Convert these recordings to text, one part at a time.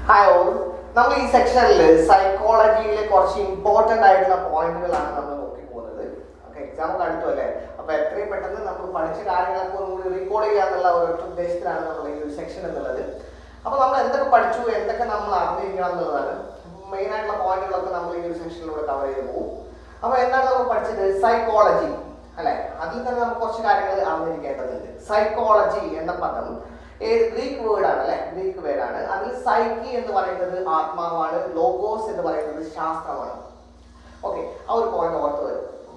Hi all. നമ്മൾ ഈ സെക്ഷനിൽ സൈക്കോളജിയിലെ കുറച്ച് ഇമ്പോർട്ടൻ്റ് ആയിട്ടുള്ള പോയിന്റുകളാണ് നമ്മൾ നോക്കി പോകുന്നത്. ഓക്കെ, എക്സാം ഒക്കെ അടുത്തു അല്ലേ? അപ്പോൾ എത്രയും പെട്ടെന്ന് നമ്മൾ പഠിച്ച കാര്യങ്ങളൊക്കെ ഒന്നുകൂടി റീകോൾ ചെയ്യാന്നുള്ള ഒരൊറ്റ ഉദ്ദേശത്തിലാണ് നമ്മൾ ഈ ഒരു സെക്ഷൻ എന്നുള്ളത്. അപ്പോൾ നമ്മൾ എന്തൊക്കെ പഠിച്ചു, എന്തൊക്കെ നമ്മൾ അറിഞ്ഞിരിക്കണം എന്നുള്ളതാണ് മെയിൻ ആയിട്ടുള്ള പോയിന്റുകളൊക്കെ നമ്മൾ ഈ ഒരു സെക്ഷനിലൂടെ കവർ ചെയ്ത് പോകും. അപ്പോൾ എന്താണ് നമ്മൾ പഠിച്ചത്? സൈക്കോളജി അല്ലെ? അതിൽ തന്നെ നമുക്ക് കുറച്ച് കാര്യങ്ങൾ അറിഞ്ഞിരിക്കേണ്ടതുണ്ട്. സൈക്കോളജി എന്ന പദം ഗ്രീക്ക് വേർഡാണ് അല്ലെ? ഗ്രീക്ക് വേർഡാണ്. അതിൽ സൈക്കി എന്ന് പറയുന്നത് ആത്മാവാണ്, ലോഗോസ് എന്ന് പറയുന്നത് ശാസ്ത്രമാണ്. ഓക്കെ, ആ ഒരു പോയിന്റ് ഓർത്ത്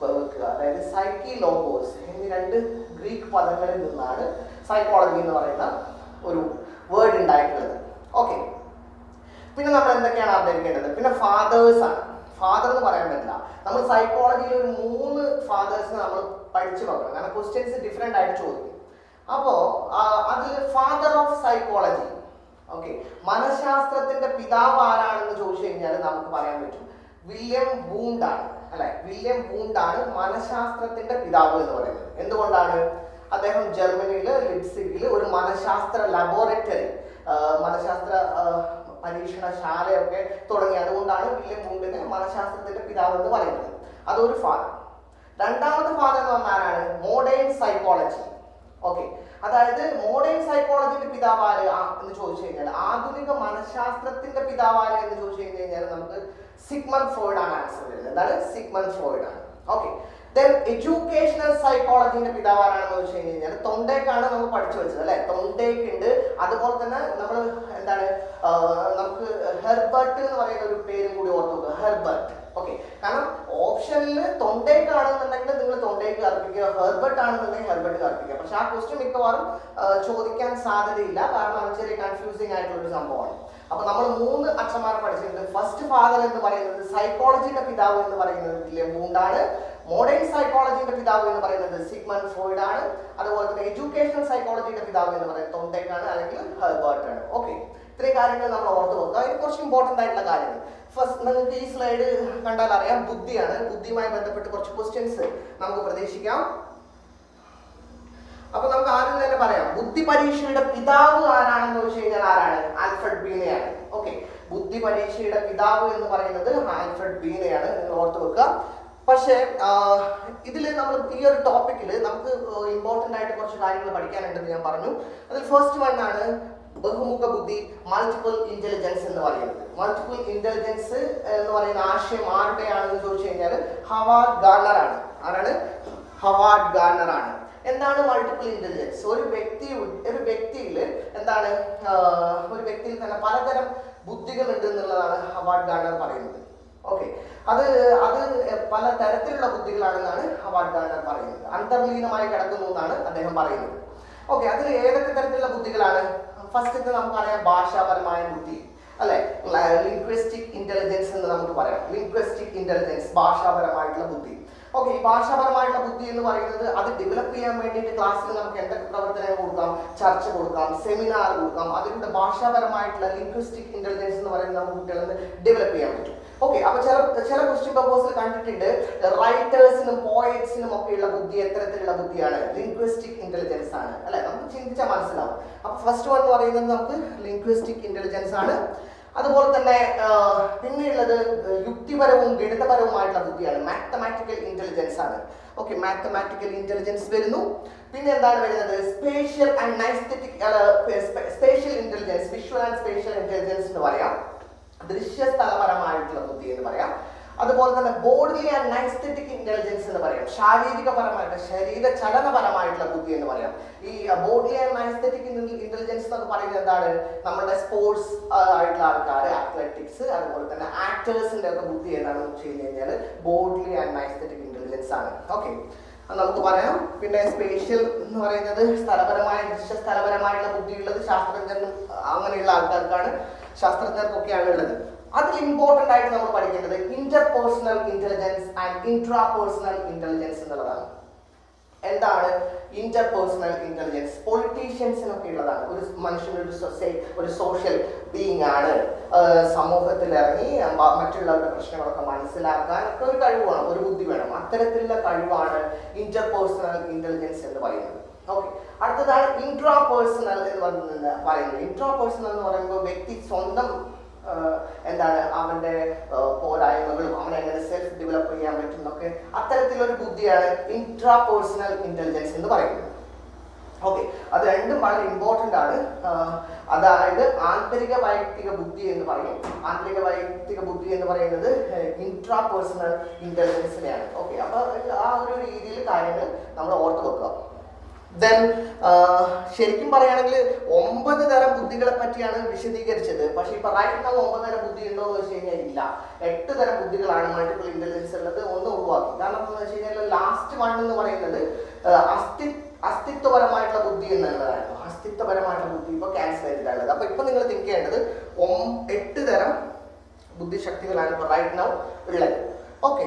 വെക്കുക. അതായത് സൈക്കി, ലോഗോസ് എന്നീ രണ്ട് ഗ്രീക്ക് പദങ്ങളിൽ നിന്നാണ് സൈക്കോളജി എന്ന് പറയുന്ന ഒരു വേർഡ് ഉണ്ടായിട്ടുള്ളത്. ഓക്കെ, പിന്നെ നമ്മൾ എന്തൊക്കെയാണ് അറിഞ്ഞിരിക്കേണ്ടത്? പിന്നെ ഫാദേഴ്സ് ആണ്. ഫാദർ എന്ന് പറയാൻ പറ്റില്ല. നമ്മൾ സൈക്കോളജിയിൽ ഒരു 3 ഫാദേഴ്സിനെ നമ്മൾ പഠിച്ചു വെക്കണം. കാരണം ക്വസ്റ്റ്യൻസ് ഡിഫറെൻ്റ് ആയിട്ട് ചോദിക്കും. അപ്പോൾ അതിൽ ഫാദർ ഓഫ് സൈക്കോളജി, ഓക്കെ, മനഃശാസ്ത്രത്തിന്റെ പിതാവ് ആരാണെന്ന് ചോദിച്ചു കഴിഞ്ഞാൽ നമുക്ക് പറയാൻ പറ്റും വില്യം വൂണ്ട് ആണ് അല്ലെ? വില്യം വൂണ്ട് ആണ് മനഃശാസ്ത്രത്തിന്റെ പിതാവ് എന്ന് പറയുന്നത്. എന്തുകൊണ്ടാണ്? അദ്ദേഹം ജർമ്മനിയില് ലിപ്സിഗിൽ ഒരു മനഃശാസ്ത്ര ലബോറട്ടറി, മനഃശാസ്ത്ര പരീക്ഷണശാലയൊക്കെ തുടങ്ങി. അതുകൊണ്ടാണ് വില്യം വൂണ്ടിനെ മനഃശാസ്ത്രത്തിന്റെ പിതാവ് എന്ന് പറയുന്നത്. അതൊരു ഫാദർ. രണ്ടാമത്തെ ഫാദർ എന്ന് പറഞ്ഞാലാണ് മോഡേൺ സൈക്കോളജി. ഓക്കെ, അതായത് മോഡേൺ സൈക്കോളജിന്റെ പിതാവാര് എന്ന് ചോദിച്ചു കഴിഞ്ഞാൽ, ആധുനിക മനഃശാസ്ത്രത്തിന്റെ പിതാവാര് എന്ന് ചോദിച്ചു കഴിഞ്ഞാൽ നമുക്ക് സിഗ്മണ്ട് ഫ്രോയിഡ് ആണ് ആൻസർ വരുന്നത്. എന്താണ്? സിഗ്മണ്ട് ഫ്രോയിഡ് ആണ്. ഓക്കെ, ദെൻ എഡ്യൂക്കേഷണൽ സൈക്കോളജിന്റെ പിതാവാരാണെന്ന് ചോദിച്ചു കഴിഞ്ഞാൽ തൊണ്ടേക്കാണ് നമ്മൾ പഠിച്ചു വെച്ചത് അല്ലെ? തൊണ്ടേക്ക് ഉണ്ട്. അതുപോലെ തന്നെ നമ്മൾ എന്താണ്, നമുക്ക് ഹെർബർട്ട് എന്ന് പറയുന്ന ഒരു പേരും കൂടി ഓർത്തു നോക്കുക, ഹെർബർട്ട്. ഓക്കെ, കാരണം ഓപ്ഷനിൽ തൊണ്ടേക്ക് ആണെന്നുണ്ടെങ്കിൽ നിങ്ങൾ തൊണ്ടേക്ക് കർപ്പിക്കുക, ഹെർബർട്ട് ആണെന്നുണ്ടെങ്കിൽ ഹെർബർട്ട് കർപ്പിക്കുക. പക്ഷെ ആ ക്വസ്റ്റ്യൻ മിക്കവാറും ചോദിക്കാൻ സാധ്യതയില്ല, കാരണം അത് ചെറിയ കൺഫ്യൂസിങ് ആയിട്ടുള്ള ഒരു സംഭവമാണ്. അപ്പൊ നമ്മൾ 3 അച്ഛന്മാരെ പഠിച്ചിട്ടുണ്ട്. ഫസ്റ്റ് ഫാദർ എന്ന് പറയുന്നത് സൈക്കോളജിയുടെ പിതാവ് എന്ന് പറയുന്നത് വില്യം വൂണ്ടാണ്. മോഡേൺ സൈക്കോളജിയുടെ പിതാവ് എന്ന് പറയുന്നത് സിഗ്മണ്ട് ഫ്രോയിഡ് ആണ്. അതുപോലെ തന്നെ എഡ്യൂക്കേഷണൽ സൈക്കോളജിയുടെ പിതാവ് എന്ന് പറയുന്നത് തൊണ്ടേക്കാണ് അല്ലെങ്കിൽ ഹെർബർട്ട് ആണ്. ഓക്കെ, ഇത്രയും കാര്യങ്ങൾ നമ്മൾ ഓർത്ത് വെക്കുക. അതിന് കുറച്ച് ഇമ്പോർട്ടൻ്റ് ആയിട്ടുള്ള കാര്യങ്ങൾ. ഫസ്റ്റ്, നിങ്ങൾക്ക് ഈ സ്ലൈഡ് കണ്ടാൽ അറിയാം, ബുദ്ധിയാണ്. ബുദ്ധിയുമായി ബന്ധപ്പെട്ട് കുറച്ച് ക്വസ്റ്റ്യൻസ് നമുക്ക് പ്രതീക്ഷിക്കാം. അപ്പൊ നമുക്ക് ആദ്യം തന്നെ പറയാം, ബുദ്ധി പരീക്ഷയുടെ പിതാവ് ആരാണെന്ന് ചോദിച്ചു കഴിഞ്ഞാൽ ആരാണ്? ആൽഫ്രഡ് ബീനെയാണ്. ഓക്കെ, ബുദ്ധി പരീക്ഷയുടെ പിതാവ് എന്ന് പറയുന്നത് ആൽഫ്രഡ് ബീനെയാണ്. നിങ്ങൾ ഓർത്ത് വെക്കുക. പക്ഷേ ഇതിൽ നമ്മൾ ഈ ഒരു ടോപ്പിക്കിൽ നമുക്ക് ഇമ്പോർട്ടൻ്റ് ആയിട്ട് കുറച്ച് കാര്യങ്ങൾ പഠിക്കാനുണ്ടെന്ന് ഞാൻ പറഞ്ഞു. അതിൽ ഫസ്റ്റ് വൺ ആണ് ബഹുമുഖ ബുദ്ധി, മൾട്ടിപ്പിൾ ഇന്റലിജൻസ് എന്ന് പറയുന്നത്. മൾട്ടിപ്പിൾ ഇന്റലിജൻസ് എന്ന് പറയുന്ന ആശയം ആരുടെയാണെന്ന് ചോദിച്ചു കഴിഞ്ഞാൽ ഹവാർഡ് ഗാർണർ ആണ്. ആരാണ്? ഹവാർഡ് ഗാർണർ ആണ്. എന്താണ് മൾട്ടിപ്പിൾ ഇന്റലിജൻസ്? ഒരു വ്യക്തിയിൽ എന്താണ്, ഒരു വ്യക്തിയിൽ തന്നെ പലതരം ബുദ്ധികൾ ഉണ്ട് എന്നുള്ളതാണ് ഹവാർഡ് ഗാർണർ പറയുന്നത്. ഓക്കെ, അത് പല തരത്തിലുള്ള ബുദ്ധികളാണെന്നാണ് ഹവാർഡ് ഗാർണർ പറയുന്നത്. അന്തർലീനമായി കിടക്കുന്നു എന്നാണ് അദ്ദേഹം പറയുന്നത്. ഓക്കെ, അതിൽ ഏതൊക്കെ തരത്തിലുള്ള ബുദ്ധികളാണ്? ഫസ്റ്റ് നമുക്കറിയാം ഭാഷാപരമായ ബുദ്ധി അല്ലെ? ലിംഗ്വിസ്റ്റിക് ഇന്റലിജൻസ് എന്ന് നമുക്ക് പറയാം. ലിംഗ്വിസ്റ്റിക് ഇന്റലിജൻസ്, ഭാഷാപരമായിട്ടുള്ള ബുദ്ധി. ഓക്കെ, ഈ ഭാഷാപരമായിട്ടുള്ള ബുദ്ധി എന്ന് പറയുന്നത് അത് ഡെവലപ്പ് ചെയ്യാൻ വേണ്ടിയിട്ട് ക്ലാസ്സിൽ നമുക്ക് എന്തൊക്കെ പ്രവർത്തനങ്ങൾ കൊടുക്കാം? ചർച്ച കൊടുക്കാം, സെമിനാർ കൊടുക്കാം. അതിലൂടെ ഭാഷാപരമായിട്ടുള്ള ലിംഗ്വിസ്റ്റിക് ഇന്റലിജൻസ് എന്ന് പറയുന്നത് നമുക്ക് കുട്ടികളിൽ ഡെവലപ്പ് ചെയ്യാൻ പറ്റും. ഓക്കെ, അപ്പൊ ചില ക്വസ്റ്റ്യൻ പേപ്പേഴ്സിൽ കണ്ടിട്ടുണ്ട് റൈറ്റേഴ്സിനും പോയറ്റ്സിനും ഒക്കെയുള്ള ബുദ്ധി എത്തരത്തിലുള്ള ബുദ്ധിയാണ്? ലിംഗ്വിസ്റ്റിക് ഇന്റലിജൻസ് ആണ് അല്ലെ? നമുക്ക് ചിന്തിച്ചാൽ മനസ്സിലാവും. അപ്പൊ ഫസ്റ്റ് വൺ എന്ന് പറയുന്നത് നമുക്ക് ലിംഗ്വിസ്റ്റിക് ഇന്റലിജൻസ് ആണ്. അതുപോലെ തന്നെ പിന്നെയുള്ളത് യുക്തിപരവും ഗണിതപരവുമായിട്ടുള്ള ബുദ്ധിയാണ്, മാത്തമാറ്റിക്കൽ ഇന്റലിജൻസ് ആണ്. ഓക്കെ, മാത്തമാറ്റിക്കൽ ഇന്റലിജൻസ് വരുന്നു. പിന്നെ എന്താണ് വരുന്നത്? Spatial and kinaesthetic, spatial intelligence, visual and spatial intelligence എന്ന് പറയാം. ദൃശ്യസ്ഥലപരമായിട്ടുള്ള ബുദ്ധി എന്ന് പറയാം. അതുപോലെ തന്നെ ബോഡി ആൻഡ് നൈസ്തെറ്റിക് ഇന്റലിജൻസ് എന്ന് പറയാം. ശാരീരികപരമായിട്ട്, ശരീര ചലനപരമായിട്ടുള്ള ബുദ്ധി എന്ന് പറയാം. ഈ ബോഡി ആൻഡ് നൈസ്തെറ്റിക് ഇന്റലിജൻസ് എന്നൊക്കെ പറയുന്നത് എന്താണ്? നമ്മുടെ സ്പോർട്സ് ആയിട്ടുള്ള ആൾക്കാർ, അത്ലറ്റിക്സ്, അതുപോലെ തന്നെ ആക്ടേഴ്സിന്റെ ഒക്കെ ബുദ്ധി ഏതാണെന്ന് വെച്ച് കഴിഞ്ഞ് കഴിഞ്ഞാൽ ബോഡി ആൻഡ് നൈസ്തെറ്റിക് ഇന്റലിജൻസ് ആണ്. ഓക്കെ, നമുക്ക് പറയാം. പിന്നെ സ്പേഷ്യൽ എന്ന് പറയുന്നത് സ്ഥലപരമായിട്ടുള്ള ബുദ്ധിയുള്ളത് ശാസ്ത്രജ്ഞനും അങ്ങനെയുള്ള ആൾക്കാർക്കാണ്, ശാസ്ത്രജ്ഞർക്കൊക്കെയാണ് ഉള്ളത്. അതിൽ ഇമ്പോർട്ടൻ്റ് ആയിട്ട് നമ്മൾ പഠിക്കേണ്ടത് interpersonal intelligence and intrapersonal intelligence എന്നുള്ളതാണ്. എന്താണ് ഇന്റർപേഴ്സണൽ ഇന്റലിജൻസ്? പൊളിറ്റീഷ്യൻസിനൊക്കെ ഉള്ളതാണ്. ഒരു മനുഷ്യൻ ഒരു സോഷ്യൽ ബീയിങ് ആണ്. സമൂഹത്തിൽ ഇറങ്ങി മറ്റുള്ളവരുടെ പ്രശ്നങ്ങളൊക്കെ മനസ്സിലാക്കാൻ ഒക്കെ ഒരു കഴിവാണ്, ഒരു ബുദ്ധി വേണം. അത്തരത്തിലുള്ള കഴിവാണ് ഇന്റർപേഴ്സണൽ ഇന്റലിജൻസ് എന്ന് പറയുന്നത്. ഓക്കെ, അടുത്തതാണ് ഇൻട്രാപേഴ്സണൽ എന്ന് പറയുന്നത്. ഇൻട്രാപേഴ്സണൽ എന്ന് പറയുമ്പോൾ വ്യക്തി സ്വന്തം എന്താണ് അവന്റെ പോരായ്മകളും അവനെ എങ്ങനെ സെൽഫ് ഡെവലപ്പ് ചെയ്യാൻ പറ്റും എന്നൊക്കെ അത്തരത്തിലൊരു ബുദ്ധിയാണ് ഇൻട്രാ പേഴ്സണൽ ഇന്റലിജൻസ് എന്ന് പറയുന്നത്. ഓക്കെ, അത് രണ്ടും വളരെ ഇമ്പോർട്ടൻ്റ് ആണ്. അതായത് ആന്തരിക വൈയക്തിക ബുദ്ധി എന്ന് പറയും. ആന്തരിക വൈയക്തിക ബുദ്ധി എന്ന് പറയുന്നത് ഇൻട്രാ പേഴ്സണൽ ഇന്റലിജൻസിനെയാണ്. ഓക്കെ, അപ്പൊ ആ ഒരു രീതിയിൽ കാര്യങ്ങൾ നമ്മൾ ഓർത്ത് വെക്കുക. ദെൻ ശരിക്കും പറയുകയാണെങ്കിൽ 9 തരം ബുദ്ധികളെ പറ്റിയാണ് വിശദീകരിച്ചത്. പക്ഷെ ഇപ്പൊ റൈറ്റ് നൗ 9 തരം ബുദ്ധി ഉണ്ടോ എന്ന് വെച്ച് കഴിഞ്ഞാൽ ഇല്ല. 8 തരം ബുദ്ധികളാണ് മൾട്ടിപ്പിൾ ഇന്റലിജൻസ് ഉള്ളത്. ഒന്ന് ഒഴിവാക്കി. കാരണം എന്താണെന്ന് വെച്ച് കഴിഞ്ഞാൽ ലാസ്റ്റ് വൺ എന്ന് പറയുന്നത് അസ്തിത്വപരമായിട്ടുള്ള ബുദ്ധി എന്നുള്ളതായിരുന്നു. അസ്തിത്വപരമായിട്ടുള്ള ബുദ്ധി ഇപ്പൊ ക്യാൻസൽ ചെയ്തിട്ടുള്ളത്. അപ്പൊ ഇപ്പൊ നിങ്ങൾ തിങ്ക് ചെയ്യേണ്ടത് 8 തരം ബുദ്ധിശക്തികളാണ് ഇപ്പൊ റൈറ്റ് നൗ ഉള്ളത്. ഓക്കെ,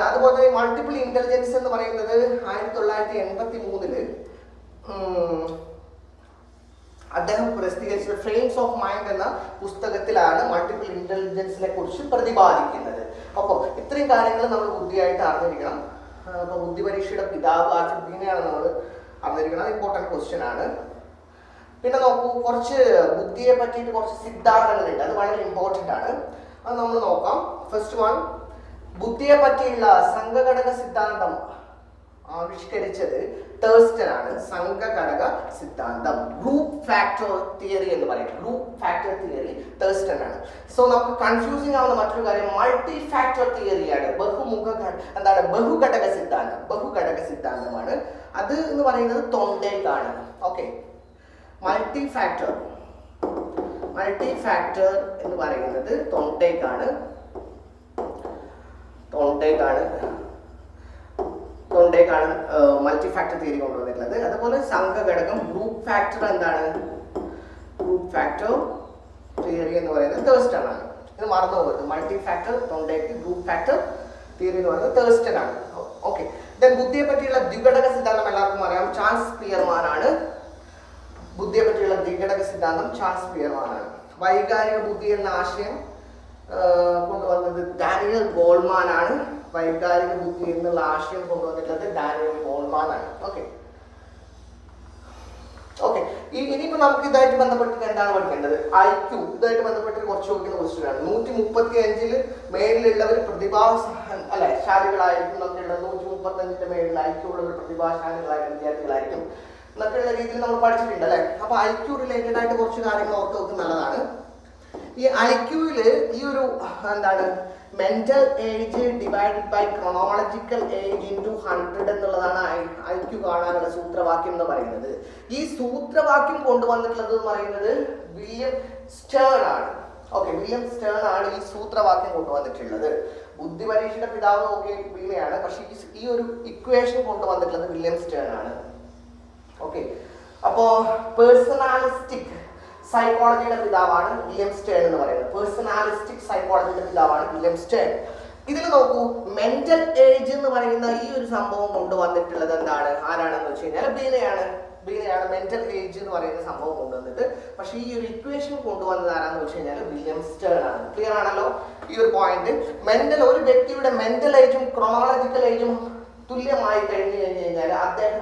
അതുപോലെ തന്നെ മൾട്ടിപ്പിൾ ഇന്റലിജൻസ് എന്ന് പറയുന്നത് 1983 അദ്ദേഹം പ്രസിദ്ധീകരിച്ച ഫ്രെയിംസ് ഓഫ് മൈൻഡ് എന്ന പുസ്തകത്തിലാണ് മൾട്ടിപ്പിൾ ഇന്റലിജൻസിനെ കുറിച്ച് പ്രതിപാദിക്കുന്നത്. അപ്പോൾ ഇത്രയും കാര്യങ്ങൾ നമ്മൾ ബുദ്ധിയായിട്ട് അറിഞ്ഞിരിക്കണം. അപ്പൊ ബുദ്ധി പരീക്ഷയുടെ പിതാവ് ആൽഫ്രഡ് ബീനെയാണ് നമ്മൾ അറിഞ്ഞിരിക്കണം. അത് ഇമ്പോർട്ടൻറ്റ് ക്വസ്റ്റ്യൻ ആണ്. പിന്നെ നോക്കൂ, കുറച്ച് ബുദ്ധിയെ പറ്റിയിട്ട് കുറച്ച് സിദ്ധാന്തങ്ങളുണ്ട്. അത് വളരെ ഇമ്പോർട്ടൻ്റ് ആണ്. അത് നമ്മൾ നോക്കാം. ഫസ്റ്റ് വൺ, ബുദ്ധിയെ പറ്റിയുള്ള സംഘഘടക സിദ്ധാന്തം ആവിഷ്കരിച്ചത് തേഴ്സ്റ്റൺ ആണ്. സംഘഘടക സിദ്ധാന്തം, ഗ്രൂപ്പ് ഫാക്ടർ തിയറി എന്ന് പറയും. ഗ്രൂപ്പ് ഫാക്ടർ തിയറി തേഴ്സ്റ്റൺ ആണ്. സോ നമുക്ക് കൺഫ്യൂസിംഗ് ആവുന്ന മറ്റൊരു കാര്യം മൾട്ടി ഫാക്ടർ തിയറിയാണ്. ബഹുഘടക സിദ്ധാന്തം. ബഹുഘടക സിദ്ധാന്തമാണ് അത് എന്ന് പറയുന്നത് തൊണ്ടേക്കാണ്. ഓക്കെ, മൾട്ടി ഫാക്ടർ എന്ന് പറയുന്നത് തൊണ്ടേക്കാണ് മൾട്ടി ഫാക്ടർ തിയറി കൊണ്ടുവന്നിട്ടുള്ളത്. അതുപോലെ സംഘഘടകം ഗ്രൂപ്പ് ഫാക്ടർ എന്താണ്? ഗ്രൂപ്പ് ഫാക്ടർ തിയറി എന്ന് പറയുന്നത് തേഴ്സ്റ്റൺ ആണ്. ഇത് മറന്നു പോകുന്നത്. മൾട്ടി ഫാക്ടർ തൊണ്ടേക്ക്, ഗ്രൂപ്പ് ഫാക്ടർ തിയറി എന്ന് പറയുന്നത് തേഴ്സ്റ്റൺ ആണ്. ഓക്കെ, ദെൻ ബുദ്ധിയെ പറ്റിയുള്ള ദ്വിഘടക സിദ്ധാന്തം എല്ലാവർക്കും അറിയാം. ചാൾസ് സ്പിയർമാൻ ആണ്. ബുദ്ധിയെ പറ്റിയുള്ള ദ്വിഘടക സിദ്ധാന്തം ചാൾസ് സ്പിയർമാൻ ആണ്. വൈകാരിക ബുദ്ധി എന്ന ആശയം കൊണ്ടുവന്നത് ഡാനിയൽ ഗോൾമാൻ ആണ്. വൈകാരിക ബുദ്ധി എന്നുള്ള ആശയം കൊണ്ടുവന്നിട്ടുള്ളത് ഡാനിയൽ ഗോൾമാൻ ആണ്. ഓക്കെ, ഇനിയിപ്പോ നമുക്ക് ഇതായിട്ട് ബന്ധപ്പെട്ടിട്ട് എന്താണ് പഠിക്കേണ്ടത്? IQ. ഇതായിട്ട് ബന്ധപ്പെട്ട് കുറച്ച് ചോദിക്കുന്ന ക്വസ്റ്റ്യൻ ആണ്. 135 മേലിലുള്ളവർ പ്രതിഭാശാലികളായിരിക്കും എന്നൊക്കെയുള്ളത്. 135 മേലിൽ IQ ഉള്ളവർ പ്രതിഭാശാലികളായ വിദ്യാർത്ഥികളായിരിക്കും എന്നൊക്കെയുള്ള രീതിയിൽ നമ്മൾ പഠിച്ചിട്ടുണ്ട് അല്ലെ. അപ്പൊ IQ റിലേറ്റഡ് ആയിട്ട് കുറച്ച് കാര്യങ്ങൾ ഓർത്ത് വെക്കുന്നത് നല്ലതാണ്. ഈ IQ-ല് ഈ ഒരു എന്താണ് mental age divided by chronological age into 100 എന്നുള്ളതാണ് IQ കാണാനുള്ള സൂത്രവാക്യം എന്ന് പറയുന്നത്. ഈ സൂത്രവാക്യം കൊണ്ടുവന്നിട്ടുള്ളത് എന്ന് പറയുന്നത് വില്യം സ്റ്റേൺ ആണ്. ഓക്കെ, വില്യം സ്റ്റേൺ ആണ് ഈ സൂത്രവാക്യം കൊണ്ടുവന്നിട്ടുള്ളത്. ബുദ്ധി പരീക്ഷയുടെ പിതാവ് ബീനെയാണ്. പക്ഷെ ഈ ഒരു ഇക്വേഷൻ കൊണ്ടുവന്നിട്ടുള്ളത് വില്യം സ്റ്റേൺ ആണ്. ഓക്കെ, അപ്പോ പേഴ്സണാലിസ്റ്റിക് സൈക്കോളജിയുടെ പിതാവാണ് വില്യം സ്റ്റേൺ എന്ന് പറയുന്നത്. പേഴ്സണാലിസ്റ്റിക് സൈക്കോളജിയുടെ പിതാവാണ് വില്യം സ്റ്റേൺ. ഇതിൽ നോക്കൂ, മെന്റൽ ഏജ് എന്ന് പറയുന്ന ഈ ഒരു സംഭവം കൊണ്ടുവന്നിട്ടുള്ളത് എന്താണ്? ആരാണെന്ന് വെച്ച് കഴിഞ്ഞാൽ ബീനെയാണ്. മെന്റൽ ഏജ് എന്ന് പറയുന്ന സംഭവം കൊണ്ടുവന്നിട്ട്. പക്ഷെ ഈ ഒരു ഇക്വേഷൻ കൊണ്ടുവന്നത് ആരാന്ന് വെച്ച് കഴിഞ്ഞാൽ വില്യം സ്റ്റേൺ ആണ്. ക്ലിയർ ആണല്ലോ ഈ ഒരു പോയിന്റ്? ഒരു വ്യക്തിയുടെ മെന്റൽ ഏജും ക്രോണോളജിക്കൽ ഏജും തുല്യമായി കഴിഞ്ഞു കഴിഞ്ഞാൽ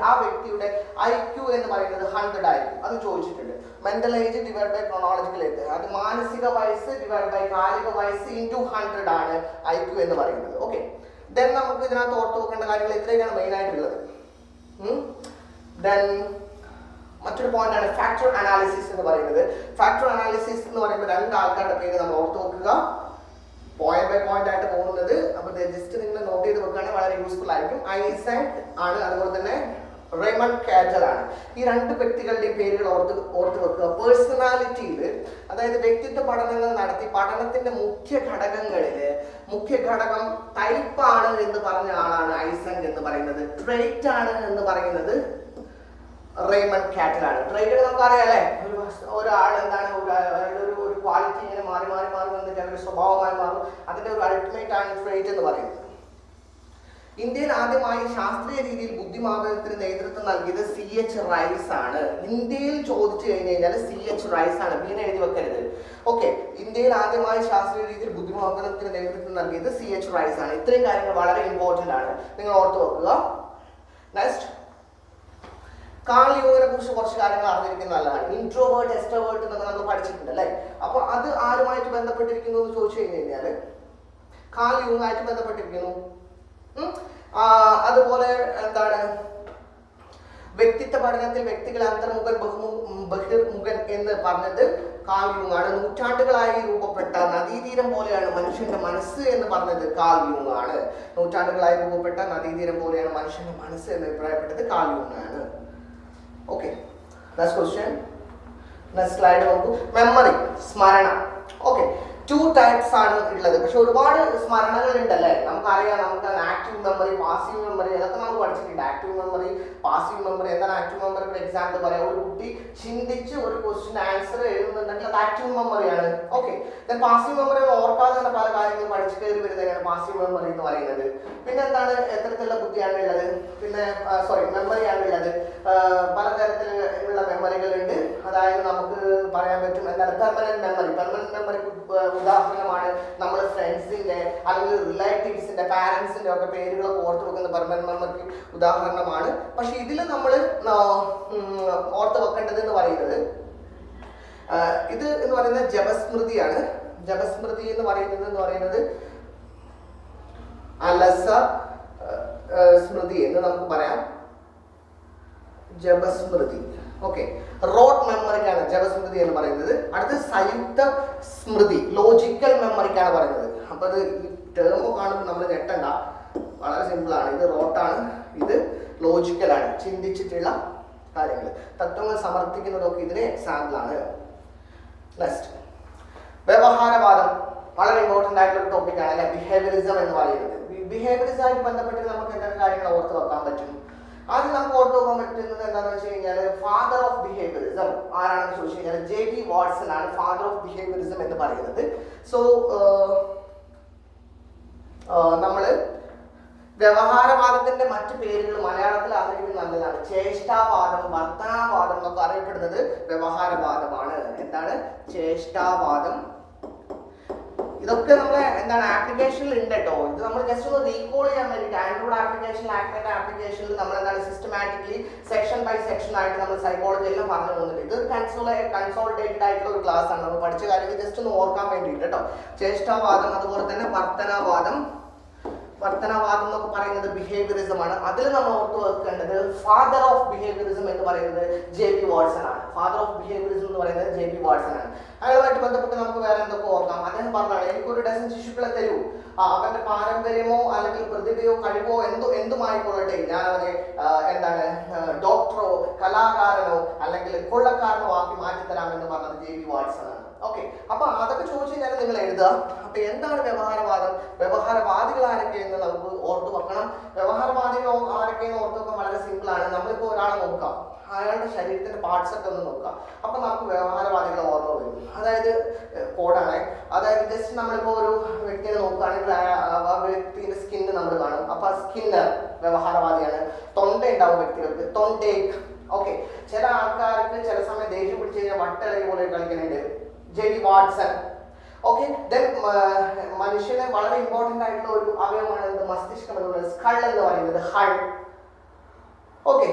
ആ വ്യക്തിയുടെ IQ എന്ന് പറയുന്നത് 100 ആയിരിക്കും. അത് ചോദിച്ചിട്ടുണ്ട്. Mental age divide by chronological age, അത് മാനസിക വയസ്സ് ഡിവൈഡ് ബൈ കാലിക വയസ്സ് ഇൻറ്റു 100 ആണ് IQ എന്ന് പറയുന്നത്. ഓക്കെ, ദെൻ നമുക്ക് ഇതിനകത്ത് ഓർത്ത് വെക്കേണ്ട കാര്യങ്ങൾ ഇത്രയൊക്കെയാണ് മെയിൻ ആയിട്ടുള്ളത്. ദെൻ മറ്റൊരു പോയിന്റ് ആണ് ഫാക്ടർ അനാലിസിസ് എന്ന് പറയുന്നത്. ഫാക്ടർ അനാലിസിസ് എന്ന് പറയുമ്പോൾ 2 ആൾക്കാരുടെ പേര് നമ്മൾ ഓർത്ത് വെക്കുക. പോയിന്റ് ബൈ പോയിന്റ് ആയിട്ട് പോകുന്നത്. അപ്പൊ ജസ്റ്റ് നിങ്ങൾ നോട്ട് ചെയ്ത് വെക്കുകയാണെങ്കിൽ വളരെ യൂസ്ഫുൾ ആയിരിക്കും. ഐസാക് ആണ്, അതുപോലെ തന്നെ റേമണ്ട് കാറ്റർ ആണ്. ഈ 2 വ്യക്തികളുടെയും പേരുകൾ ഓർത്ത് വെക്കുക. പേഴ്സണാലിറ്റിയിൽ, അതായത് വ്യക്തിത്വ പഠനങ്ങൾ നടത്തി പഠനത്തിന്റെ മുഖ്യ ഘടകം ടൈപ്പ് ആണ് എന്ന് പറഞ്ഞ ആളാണ് ഐസാക് എന്ന് പറയുന്നത്. ട്രേറ്റ് ആണ് എന്ന് പറയുന്നത് റേമണ്ട് കാറ്റർ ആണ്. ട്രേറ്റ് നമുക്കറിയാം അല്ലെ, ഒരാൾ എന്താണ് ഒരു ക്വാളിറ്റി ഇങ്ങനെ മാറി വന്നിട്ട് അവരുടെ സ്വഭാവമായി മാറും. അതിന്റെ ഒരു അൾട്ടിമേറ്റ് ആണ് ട്രേറ്റ് എന്ന് പറയുന്നത്. ഇന്ത്യയിൽ ആദ്യമായി ശാസ്ത്രീയ രീതിയിൽ ബുദ്ധിമാപനത്തിന് നേതൃത്വം നൽകിയത് CH റൈസ് ആണ്. ഇന്ത്യയിൽ ചോദിച്ചു കഴിഞ്ഞാൽ CH റൈസ് ആണ്. ബീനെ എഴുതി വെക്കരുത്. ഓക്കെ, ഇന്ത്യയിൽ ആദ്യമായി ശാസ്ത്രീയ രീതിയിൽ ബുദ്ധിമാപനത്തിന് നേതൃത്വം നൽകിയത് CH റൈസ് ആണ്. ഇത്രയും കാര്യങ്ങൾ വളരെ ഇമ്പോർട്ടന്റ് ആണ്, നിങ്ങൾ ഓർത്ത് വെക്കുക. നെക്സ്റ്റ്, കാൾ യൂങ്ങിനെ കുറിച്ച് കുറച്ച് കാര്യങ്ങൾ അറിഞ്ഞിരിക്കുന്നത് നല്ലതാണ്. ഇൻട്രോവേർട്ട്, എക്സ്ട്രോവേർട്ട് എന്നൊക്കെ നമ്മൾ പഠിച്ചിട്ടുണ്ട് അല്ലേ. അപ്പൊ അത് ആ ബന്ധപ്പെട്ടിരിക്കുന്നു എന്ന് ചോദിച്ചു കഴിഞ്ഞാൽ കാൽ യൂങ്ങായിട്ട് ബന്ധപ്പെട്ടിരിക്കുന്നു. അതുപോലെ എന്താണ് വ്യക്തിത്വ പഠനത്തിൽ വ്യക്തികൾ അന്തർമുഖൻ ബഹിർമുഖൻ എന്ന് പറഞ്ഞത് കാൽ യൂങ്ങാണ്. നൂറ്റാണ്ടുകളായി രൂപപ്പെട്ട നദീതീരം പോലെയാണ് മനുഷ്യന്റെ മനസ്സ് എന്ന് പറഞ്ഞത് കാൽ യൂങ്ങാണ്. നൂറ്റാണ്ടുകളായി രൂപപ്പെട്ട നദീതീരം പോലെയാണ് മനുഷ്യന്റെ മനസ്സ് എന്ന് അഭിപ്രായപ്പെട്ടത് കാൽ യൂങ്ങാണ്. Okay, next question, next slide നോക്കൂ. മെമ്മറി, സ്മരണ. ഓക്കെ, 2 ടൈപ്സ് ആണ് ഉള്ളത്. പക്ഷെ ഒരുപാട് സ്മരണകൾ ഉണ്ടല്ലേ. നമുക്കറിയാം, നമുക്ക് ആക്റ്റീവ് മെമ്മറി, പാസീവ് മെമ്മറി, അതൊക്കെ നമ്മൾ പഠിച്ചിട്ടുണ്ട്. Active memory, passive memory. എന്താണ് ആക്റ്റീവ് മെമ്മറിയുടെ എക്സാമ്പിൾ പറയാം? ഒരു കുട്ടി ചിന്തിച്ച് ഒരു ക്വസ്റ്റ്യൻ ആൻസർ എഴുതുന്നുണ്ടെങ്കിൽ അത് ആക്റ്റീവ് മെമ്മറിയാണ്. ഓക്കെ, പാസീവ് മെമ്മറി ഓർക്കാതെ തന്നെ പല കാര്യങ്ങളും പഠിച്ചു കയറി വരുന്നതാണ് പാസീവ് മെമ്മറി എന്ന് പറയുന്നത്. പിന്നെ എന്താണ്, എത്തരത്തിലുള്ള ബുദ്ധിയാണ് ഉള്ളത്? പിന്നെ മെമ്മറിയാണ് ഉള്ളത്. പലതരത്തിലുള്ള മെമ്മറികളുണ്ട്. അതായത് നമുക്ക് പറയാൻ പറ്റും എന്താണ് പെർമനന്റ് മെമ്മറി. പെർമനന്റ് മെമ്മറിക്ക് ഉദാഹരണമാണ് നമ്മൾ ഫ്രണ്ട്സിന്റെ അല്ലെങ്കിൽ റിലേറ്റീവ്സിന്റെ പാരന്റ്സിന്റെ ഒക്കെ പേരുകളൊക്കെ ഓർത്ത് വെക്കുന്ന പെർമനന്റ് മെമ്മറിക്ക് ഉദാഹരണമാണ്. പക്ഷെ ഇതിൽ നമ്മൾ ഓർത്ത് വെക്കേണ്ടത് എന്ന് പറയുന്നത് ഇത് എന്ന് പറയുന്നത് ജപസ്മൃതിയാണ്. ജപസ്മൃതി എന്ന് പറയുന്നത് അലസ സ്മൃതി എന്ന് നമുക്ക് പറയാം. ജപസ്മൃതി. ഓക്കെ, റോട്ട് മെമ്മറിക്കാണ് ജപസ്മൃതി എന്ന് പറയുന്നത്. അടുത്ത് സംയുക്ത സ്മൃതി, ലോജിക്കൽ മെമ്മറിക്കാണ് പറയുന്നത്. അപ്പൊ അത് ഈ ടേം കാണുമ്പോൾ നമ്മൾ ഞെട്ടണ്ട, വളരെ സിമ്പിൾ ആണ്. ഇത് റോട്ടാണ്, ഇത് ലോജിക്കലാണ്, ചിന്തിച്ചിട്ടുള്ള കാര്യങ്ങൾ, തത്വങ്ങൾ സമർത്ഥിക്കുന്നതൊക്കെ ഇതിന് എക്സാമ്പിൾ ആണ്. നെക്സ്റ്റ്, വ്യവഹാരവാദം. വളരെ ഇമ്പോർട്ടന്റ് ആയിട്ടുള്ള ഒരു ടോപ്പിക്കാണ് അല്ലെ, ബിഹേവിയറിസം എന്ന് പറയുന്നത്. ബിഹേവിയറിസമായിട്ട് ബന്ധപ്പെട്ട് നമുക്ക് എന്തൊക്കെ കാര്യങ്ങൾ ഓർത്ത് വെക്കാൻ പറ്റും? ആദ്യം നമുക്ക് ഓർത്ത് വെക്കാൻ പറ്റുന്നത് എന്താണെന്ന് വെച്ച് കഴിഞ്ഞാൽ ഫാദർ ഓഫ് ബിഹേവിയറിസം ആരാണെന്ന് ചോദിച്ചു കഴിഞ്ഞാൽ JB വാട്സൺ ആണ് ഫാദർ ഓഫ് ബിഹേവിയറിസം എന്ന് പറയുന്നത്. സോ നമ്മള് വ്യവഹാരവാദത്തിന്റെ മറ്റു പേരുകൾ മലയാളത്തിൽ അറിയുന്നത് നല്ലതാണ്. ചേഷ്ടാവാദം, വർത്തനാവാദം എന്നൊക്കെ അറിയപ്പെടുന്നത് വ്യവഹാരവാദമാണ്. എന്താണ് ചേഷ്ടാവാദം? ഇതൊക്കെ നമ്മളെ എന്താണ് ആപ്ലിക്കേഷനിൽ ഉണ്ട് കേട്ടോ. ഇത് നമ്മൾ ജസ്റ്റ് ഒന്ന് റീകോൾ ചെയ്യാൻ വേണ്ടിയിട്ട് ആൻഡ്രോയിഡ് ആപ്ലിക്കേഷനിൽ നമ്മൾ എന്താണ് സിസ്റ്റമാറ്റിക്കലി സെക്ഷൻ ബൈ സെക്ഷൻ ആയിട്ട് നമ്മൾ സൈക്കോളജി എല്ലാം പറഞ്ഞു പോകുന്നുണ്ട്. ഇത് കൺസോളിഡേറ്റഡ് ആയിട്ടുള്ള ഒരു ക്ലാസ് ആണ്. നമ്മൾ പഠിച്ച കാര്യങ്ങൾ ജസ്റ്റ് ഒന്ന് ഓർക്കാൻ വേണ്ടിയിട്ട് കേട്ടോ. ചേഷ്ടാവാദം, അതുപോലെ തന്നെ വർത്തനാവാദം എന്നൊക്കെ പറയുന്നത് ബിഹേവിയറിസം ആണ്. അതിൽ നമ്മൾ ഓർത്ത് വെക്കേണ്ടത് ഫാദർ ഓഫ് ബിഹേവിയറിസം എന്ന് പറയുന്നത് JB വാട്സൺ ആണ്. ഫാദർ ഓഫ് ബിഹേവിയറിസം എന്ന് പറയുന്നത് JB വാട്സൺ ആണ്. അയാളുമായിട്ട് ബന്ധപ്പെട്ട് നമുക്ക് വേറെ എന്തൊക്കെ ഓർക്കാം? അദ്ദേഹം പറഞ്ഞാണ്, എനിക്കൊരു ഡസൻ ശിശുക്കളെ തരൂ, അവന്റെ പാരമ്പര്യമോ അല്ലെങ്കിൽ പ്രതിഭയോ കഴിവോ എന്തുമായിക്കൊള്ളട്ടെ, ഞാൻ അവനെ എന്താണ് ഡോക്ടറോ കലാകാരനോ അല്ലെങ്കിൽ കൊള്ളക്കാരനോ ആക്കി മാറ്റിത്തരാം എന്ന് പറഞ്ഞത് JB വാട്സൺ ആണ്. ഓക്കെ, അപ്പൊ അതൊക്കെ ചോദിച്ചു കഴിഞ്ഞാൽ നിങ്ങൾ എഴുതുക. അപ്പൊ എന്താണ് വ്യവഹാരവാദം? വ്യവഹാരവാദികൾ ആരൊക്കെയെന്ന് നമുക്ക് ഓർത്തു വെക്കണം. വ്യവഹാരവാദികൾ ആരൊക്കെയെന്ന് ഓർത്തു വെക്കാൻ വളരെ സിമ്പിൾ ആണ്. നമ്മളിപ്പോ ഒരാളെ നോക്കാം, അയാളുടെ ശരീരത്തിന്റെ പാർട്സ് ഒക്കെ ഒന്ന് നോക്കാം, അപ്പൊ നമുക്ക് വ്യവഹാരവാദികളെ ഓർമ്മ വരും. അതായത് കോഡാണ്. അതായത് ജസ്റ്റ് നമ്മളിപ്പോ ഒരു വ്യക്തിയെ നോക്കുകയാണെങ്കിൽ ആ വ്യക്തിയുടെ സ്കിന്ന് നമ്മൾ കാണും. അപ്പൊ സ്കിന്നർ വ്യവഹാരവാദിയാണ്. തൊണ്ട ഉണ്ടാവും വ്യക്തികൾക്ക്, തൊണ്ടേക്ക്. ഓക്കെ, ചില ആൾക്കാർക്ക് ചില സമയം ദേഷ്യം പിടിച്ചു കഴിഞ്ഞാൽ വട്ടളി പോലെ കളിക്കുന്നുണ്ട്, JB വാട്സൺ. ഓക്കെ, മനുഷ്യന് വളരെ ഇമ്പോർട്ടന്റ് ആയിട്ടുള്ള ഒരു അവയവമാണ് മസ്തിഷ്കം എന്ന് പറയുന്നത്, സ്കൾ എന്ന് പറയുന്നത്, ഹൾ. ഓക്കെ,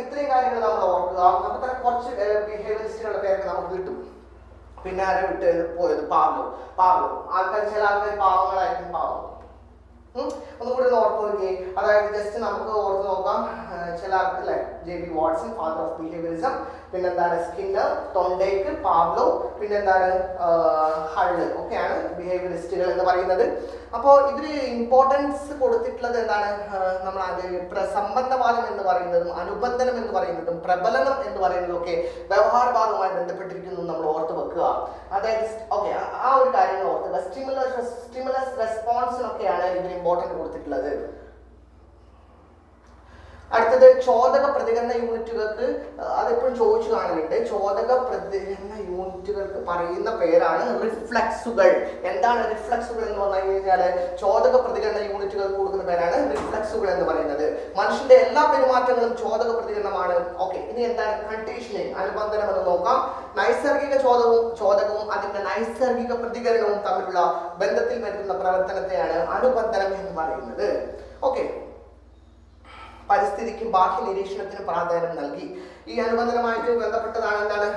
ഇത്രയും കാര്യങ്ങൾ നമ്മൾ ഓർക്കുക. അപ്പൊ തന്നെ കുറച്ച് ബിഹേവിയറിസ്റ്റുകളുടെ പേരൊക്കെ നമുക്ക് കിട്ടും. പിന്നെ ആരെ വിട്ട് പോയത്? പാവ്ലോ. ചില ആൾക്കാർ പാവങ്ങളായിരിക്കും. പാവം ഒന്നുകൂടി ഒന്ന് ഓർത്ത് നോക്കി. അതായത് ജസ്റ്റ് നമുക്ക് ഓർത്ത് നോക്കാം. ചില അല്ലേ, JB Watson father of behaviourism, പിന്നെന്താണ് സ്കിന്നർ, തൊണ്ടേക്ക്, പാവ്ലോ, പിന്നെന്താണ് ഹള്ള്, ഒക്കെയാണ് ബിഹേവിയറിസ്റ്റുകൾ എന്ന് പറയുന്നത്. അപ്പോൾ ഇതിന് ഇമ്പോർട്ടൻസ് കൊടുത്തിട്ടുള്ളത് എന്താണ്? നമ്മൾ സംബന്ധവാദം എന്ന് പറയുന്നതും അനുബന്ധനം എന്ന് പറയുന്നതും പ്രബലനം എന്ന് പറയുന്നതും ഒക്കെ വ്യവഹാരവാദവുമായി ബന്ധപ്പെട്ടിരിക്കുന്നു നമ്മൾ ഓർത്ത് വെക്കുക. അതായത് ഓക്കെ, ആ ഒരു കാര്യങ്ങൾ ഓർത്തുക. സ്റ്റിമുലസ് റെസ്പോൺസിനൊക്കെയാണ് ഇതിന് ഇമ്പോർട്ടൻറ്റ് കൊടുത്തിട്ടുള്ളത്. അടുത്തത് ചോദക പ്രതികരണ യൂണിറ്റുകൾക്ക്, അതെപ്പോഴും ചോദിച്ചു കാണലുണ്ട്. ചോദക പ്രതികരണ യൂണിറ്റുകൾക്ക് പറയുന്ന പേരാണ് റിഫ്ലക്സുകൾ. എന്താണ് റിഫ്ലക്സുകൾ എന്ന് പറഞ്ഞു കഴിഞ്ഞാൽ ചോദക പ്രതികരണ യൂണിറ്റുകൾക്ക് കൊടുക്കുന്ന പേരാണ് റിഫ്ലക്സുകൾ എന്ന് പറയുന്നത്. മനുഷ്യന്റെ എല്ലാ പെരുമാറ്റങ്ങളും ചോദക പ്രതികരണമാണ്. ഓക്കെ, ഇനി എന്താണ് കണ്ടീഷനിങ്, അനുബന്ധനം എന്ന് നോക്കാം. നൈസർഗിക ചോദകവും അതിന്റെ നൈസർഗിക പ്രതികരണവും തമ്മിലുള്ള ബന്ധത്തിൽ വരുത്തുന്ന പ്രവർത്തനത്തെയാണ് അനുബന്ധനം എന്ന് പറയുന്നത്. ഓക്കെ, പരിസ്ഥിതിക്കും ബാഹ്യ നിരീക്ഷണത്തിനും പ്രാധാന്യം നൽകി. ഈ അനുബന്ധനമായിട്ട് ബന്ധപ്പെട്ടതാണ് എന്താണ്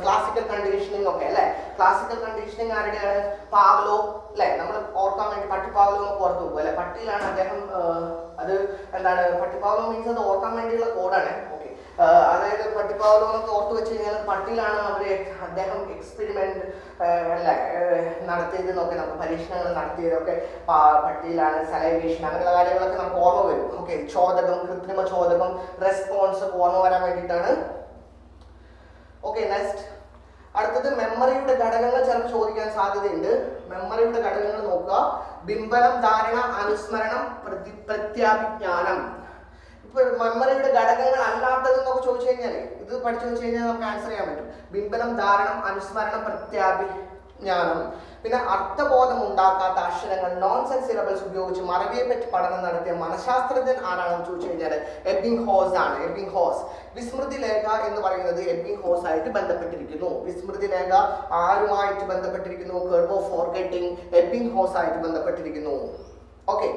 ക്ലാസിക്കൽ കണ്ടീഷനിങ് ഒക്കെ അല്ലെ. Classical conditioning ആരുടെയാണ്? പാവ്ലോ അല്ലെ. നമ്മൾ ഓർക്കാൻ വേണ്ടി പട്ടി പാവ്ലോ എന്നൊക്കെ ഓർത്തു പോകും അല്ലെ. പട്ടിയിലാണ് അദ്ദേഹം അത് എന്താണ് പട്ടി പാവ്ലോ മീൻസ് അത് ഓർക്കാൻ വേണ്ടിയുള്ള കോഡാണ്. ഓക്കെ, അതായത് പട്ടി പാവ്ലോ എന്നൊക്കെ ഓർത്തു വെച്ച് കഴിഞ്ഞാൽ പട്ടിയിലാണ് അദ്ദേഹം എക്സ്പെരിമെന്റ് നടത്തിയതെന്നൊക്കെ നമുക്ക് പരീക്ഷണങ്ങൾ നടത്തിയതൊക്കെ പട്ടിയിലാണ്. സലൈവേഷൻ അങ്ങനെയുള്ള കാര്യങ്ങളൊക്കെ നമുക്ക് ഓർമ്മ വരും. ഓക്കെ, ചോദകം, കൃത്രിമ ചോദകം, റെസ്പോൺസ് ഓർമ്മ വരാൻ വേണ്ടിയിട്ടാണ്. ഓക്കെ, നെക്സ്റ്റ് അടുത്തത് മെമ്മറിയുടെ ഘടകങ്ങൾ ചിലപ്പോൾ ചോദിക്കാൻ സാധ്യതയുണ്ട്. മെമ്മറിയുടെ ഘടകങ്ങൾ നോക്കുക. ബിംബനം, ധാരണ, അനുസ്മരണം, പ്രത്യാഭിജ്ഞാനം. ഇപ്പൊ മെമ്മറിയുടെ ഘടകങ്ങൾ അല്ലാത്തതെന്നൊക്കെ ചോദിച്ചു കഴിഞ്ഞാൽ ഇത് പഠിച്ചു വെച്ച് കഴിഞ്ഞാൽ നമുക്ക് ആൻസർ ചെയ്യാൻ പറ്റും. ബിംബനം, ധാരണം, അനുസ്മരണം, പ്രത്യാഭിജ്ഞാനം. പിന്നെ അർത്ഥബോധം ഉണ്ടാക്കാത്ത അക്ഷരങ്ങൾ, നോൺസെൻസ് സിലബിൾസ് ഉപയോഗിച്ച് മറവിയെ പറ്റി പഠനം നടത്തിയ മനഃശാസ്ത്രജ്ഞൻ ആരാണെന്ന് ചോദിച്ചു കഴിഞ്ഞാൽ എബിംഗ്ഹോസ് ആണ്. എബിംഗ്ഹോസ്. വിസ്മൃതി രേഖ എന്ന് പറയുന്നത് എബിംഗ്ഹോസ് ആയിട്ട് ബന്ധപ്പെട്ടിരിക്കുന്നു. വിസ്മൃതി രേഖ ആരുമായിട്ട് ബന്ധപ്പെട്ടിരിക്കുന്നു? കർവ് ഓഫ് ഫോർഗെറ്റിംഗ് എബിംഗ്ഹോസ് ആയിട്ട് ബന്ധപ്പെട്ടിരിക്കുന്നു. ഓക്കെ,